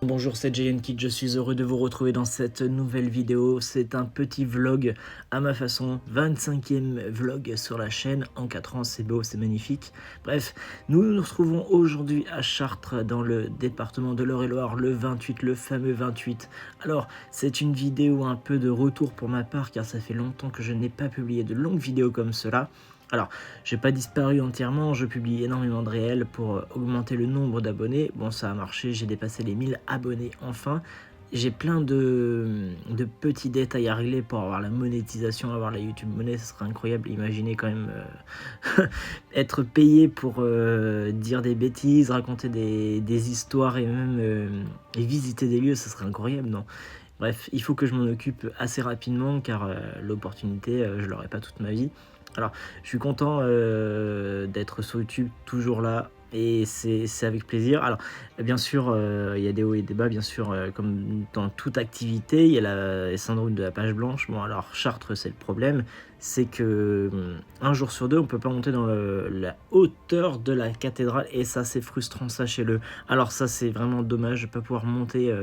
Bonjour, c'est JNKid, je suis heureux de vous retrouver dans cette nouvelle vidéo. C'est un petit vlog à ma façon, 25e vlog sur la chaîne. En 4 ans, c'est beau, c'est magnifique. Bref, nous nous retrouvons aujourd'hui à Chartres, dans le département de l'Eure-et-Loir, le 28, le fameux 28. Alors, c'est une vidéo un peu de retour pour ma part, car ça fait longtemps que je n'ai pas publié de longues vidéos comme cela. Alors, j'ai pas disparu entièrement, je publie énormément de réels pour augmenter le nombre d'abonnés. Bon, ça a marché, j'ai dépassé les 1000 abonnés enfin. J'ai plein de petits détails à régler pour avoir la monétisation, avoir la YouTube monnaie, ce serait incroyable. Imaginez quand même être payé pour dire des bêtises, raconter des histoires et même et visiter des lieux, ce serait incroyable, non? Bref, il faut que je m'en occupe assez rapidement car l'opportunité, je l'aurai pas toute ma vie. Alors, je suis content d'être sur YouTube, toujours là, et c'est avec plaisir. Alors, bien sûr, il y a des hauts et des bas, bien sûr, comme dans toute activité, il y a le syndrome de la page blanche. Bon, alors, Chartres, c'est le problème, c'est que un jour sur deux, on peut pas monter dans la hauteur de la cathédrale, et ça, c'est frustrant, sachez-le. Alors ça, c'est vraiment dommage de ne pas pouvoir monter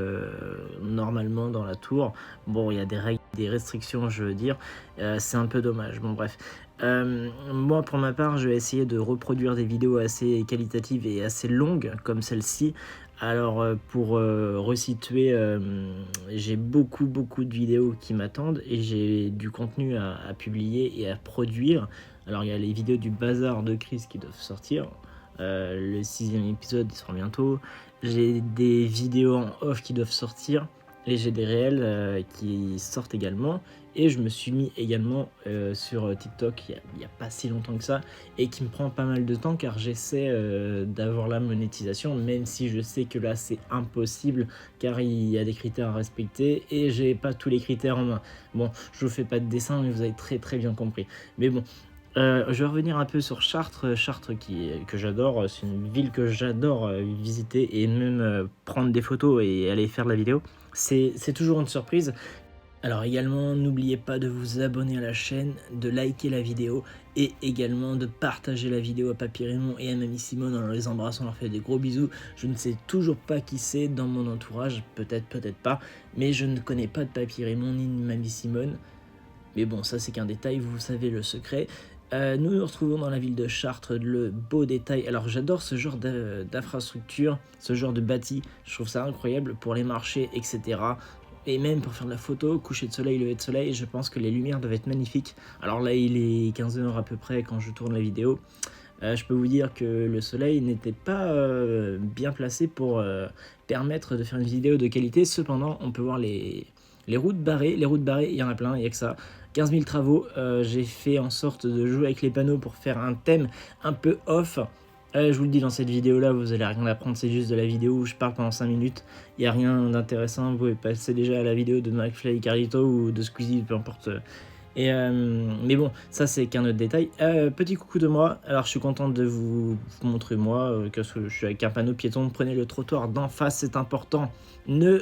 normalement dans la tour. Bon, il y a des règles, des restrictions, je veux dire, c'est un peu dommage. Bon, bref. Moi, pour ma part, je vais essayer de reproduire des vidéos assez qualitatives et assez longues, comme celle-ci. Alors, pour resituer, j'ai beaucoup de vidéos qui m'attendent et j'ai du contenu à publier et à produire. Alors, il y a les vidéos du bazar de Chris qui doivent sortir. Le 6e épisode sort bientôt. J'ai des vidéos en off qui doivent sortir. Et j'ai des réels qui sortent également. Et je me suis mis également sur TikTok il n'y a pas si longtemps que ça. Et qui me prend pas mal de temps car j'essaie d'avoir la monétisation. Même si je sais que là c'est impossible car il y a des critères à respecter. Et j'ai pas tous les critères en main. Bon, je vous fais pas de dessin mais vous avez très bien compris. Mais bon. Je vais revenir un peu sur Chartres, que j'adore, c'est une ville que j'adore visiter et même prendre des photos et aller faire de la vidéo. C'est toujours une surprise. Alors également, n'oubliez pas de vous abonner à la chaîne, de liker la vidéo et également de partager la vidéo à Papy Raymond et à Mamie Simone en les embrassant, on leur fait des gros bisous. Je ne sais toujours pas qui c'est dans mon entourage, peut-être pas, mais je ne connais pas de Papy Raymond ni de Mamie Simone. Mais bon, ça c'est qu'un détail, vous savez le secret. Nous nous retrouvons dans la ville de Chartres, le beau détail. Alors j'adore ce genre d'infrastructure, ce genre de bâti, je trouve ça incroyable pour les marchés, etc. Et même pour faire de la photo, coucher de soleil, lever de soleil, je pense que les lumières doivent être magnifiques. Alors là il est 15h à peu près quand je tourne la vidéo. Je peux vous dire que le soleil n'était pas bien placé pour permettre de faire une vidéo de qualité. Cependant, on peut voir les routes barrées. Les routes barrées, il y en a plein, il n'y a que ça. 15 000 travaux, j'ai fait en sorte de jouer avec les panneaux pour faire un thème un peu off. Je vous le dis, dans cette vidéo là vous allez rien apprendre, c'est juste de la vidéo où je parle pendant 5 minutes. Il n'y a rien d'intéressant, vous pouvez passer déjà à la vidéo de McFly et Carlito ou de Squeezie, peu importe. Mais bon, ça c'est qu'un autre détail. Petit coucou de moi, alors je suis content de vous montrer moi, que je suis avec un panneau piéton. Prenez le trottoir d'en face, c'est important. Ne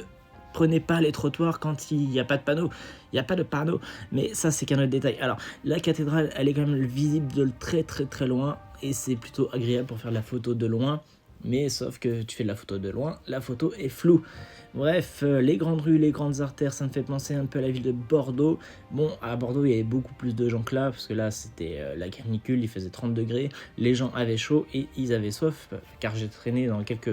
prenez pas les trottoirs quand il n'y a pas de panneau. Il n'y a pas de panneau, mais ça c'est qu'un autre détail. Alors, la cathédrale, elle est quand même visible de très loin, et c'est plutôt agréable pour faire de la photo de loin. Mais sauf que tu fais de la photo de loin, la photo est floue. Bref, les grandes rues, les grandes artères, ça me fait penser un peu à la ville de Bordeaux. Bon, à Bordeaux, il y avait beaucoup plus de gens que là, parce que là, c'était la canicule, il faisait 30 degrés, les gens avaient chaud et ils avaient soif, car j'ai traîné dans quelques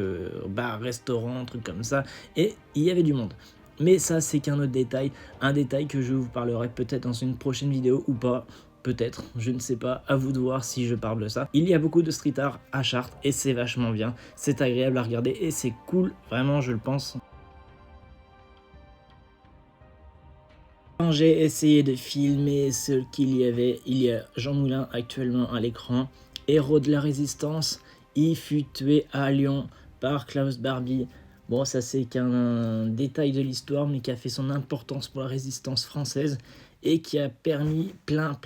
bars, restaurants, trucs comme ça, et il y avait du monde. Mais ça, c'est qu'un autre détail, un détail que je vous parlerai peut-être dans une prochaine vidéo ou pas. Peut-être, je ne sais pas, à vous de voir si je parle de ça. Il y a beaucoup de street art à Chartres et c'est vachement bien, c'est agréable à regarder et c'est cool, vraiment je le pense. Quand j'ai essayé de filmer ce qu'il y avait, il y a Jean Moulin actuellement à l'écran, héros de la résistance, il fut tué à Lyon par Klaus Barbie. Bon, ça c'est qu'un détail de l'histoire, mais qui a fait son importance pour la résistance française et qui a permis plein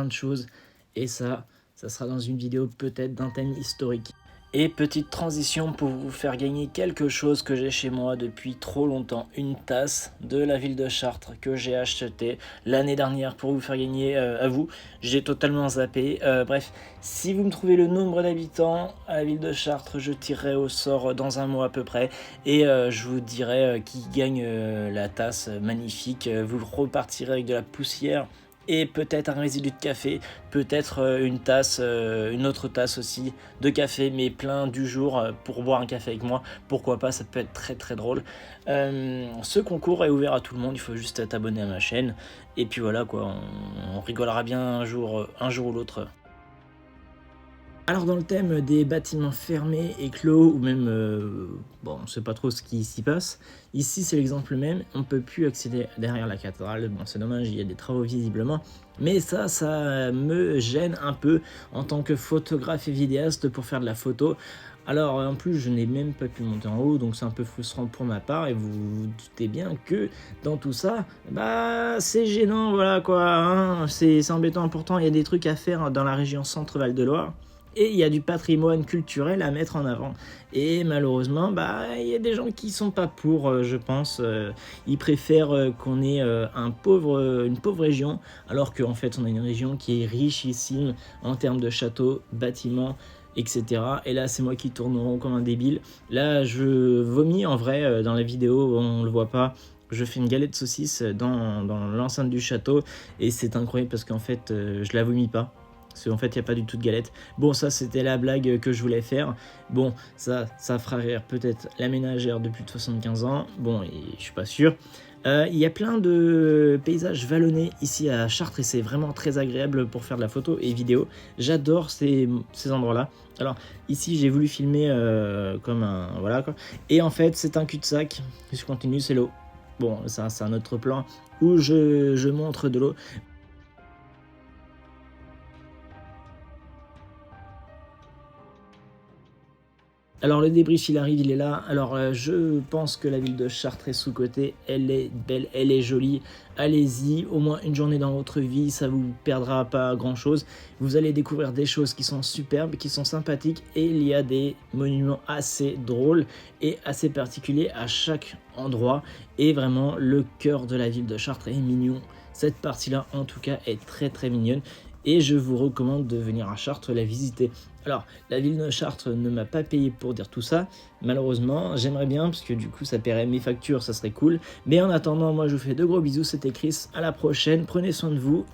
de choses. Et ça sera dans une vidéo peut-être d'un thème historique. Et petite transition pour vous faire gagner quelque chose que j'ai chez moi depuis trop longtemps, une tasse de la ville de Chartres que j'ai acheté l'année dernière pour vous faire gagner à vous. J'ai totalement zappé. Bref, si vous me trouvez le nombre d'habitants à la ville de Chartres, je tirerai au sort dans un mois à peu près et je vous dirai qui gagne la tasse magnifique. Vous repartirez avec de la poussière et peut-être un résidu de café, peut-être une autre tasse aussi de café, mais plein du jour pour boire un café avec moi. Pourquoi pas, ça peut être très très drôle. Ce concours est ouvert à tout le monde, il faut juste t'abonner à ma chaîne. Et puis voilà quoi, on rigolera bien un jour ou l'autre. Alors dans le thème des bâtiments fermés et clos, ou même, bon, on ne sait pas trop ce qui s'y passe, ici c'est l'exemple même, on ne peut plus accéder derrière la cathédrale, bon c'est dommage, il y a des travaux visiblement, mais ça me gêne un peu en tant que photographe et vidéaste pour faire de la photo. Alors en plus je n'ai même pas pu monter en haut, donc c'est un peu frustrant pour ma part, et vous vous doutez bien que dans tout ça, bah c'est gênant, voilà quoi, hein, c'est embêtant. Pourtant il y a des trucs à faire dans la région Centre-Val de Loire, et il y a du patrimoine culturel à mettre en avant. Et malheureusement, bah, il y a des gens qui sont pas pour, je pense. Ils préfèrent qu'on ait une pauvre région, alors qu'en fait, on a une région qui est richissime en termes de châteaux, bâtiments, etc. Et là, c'est moi qui tourne rond comme un débile. Là, je vomis en vrai dans la vidéo, on le voit pas. Je fais une galette de saucisse dans l'enceinte du château, et c'est incroyable parce qu'en fait, je la vomis pas. Parce qu'en fait, il n'y a pas du tout de galette. Bon, ça, c'était la blague que je voulais faire. Bon, ça fera rire peut-être la ménagère de plus de 75 ans. Bon, et je suis pas sûr. Il y a plein de paysages vallonnés ici à Chartres et c'est vraiment très agréable pour faire de la photo et vidéo. J'adore ces endroits-là. Alors, ici, j'ai voulu filmer comme un... Voilà, quoi. Et en fait, c'est un cul-de-sac. Si je continue, c'est l'eau. Bon, ça, c'est un autre plan où je montre de l'eau. Alors le débrief il arrive, il est là. Alors je pense que la ville de Chartres est sous-cotée, elle est belle, elle est jolie. Allez-y, au moins une journée dans votre vie, ça vous perdra pas grand chose. Vous allez découvrir des choses qui sont superbes, qui sont sympathiques, et il y a des monuments assez drôles et assez particuliers à chaque endroit. Et vraiment le cœur de la ville de Chartres est mignon. Cette partie-là en tout cas est très très mignonne. Et je vous recommande de venir à Chartres la visiter. Alors, la ville de Chartres ne m'a pas payé pour dire tout ça, malheureusement, j'aimerais bien, parce que du coup ça paierait mes factures, ça serait cool. Mais en attendant, moi je vous fais de gros bisous, c'était Chris, à la prochaine, prenez soin de vous.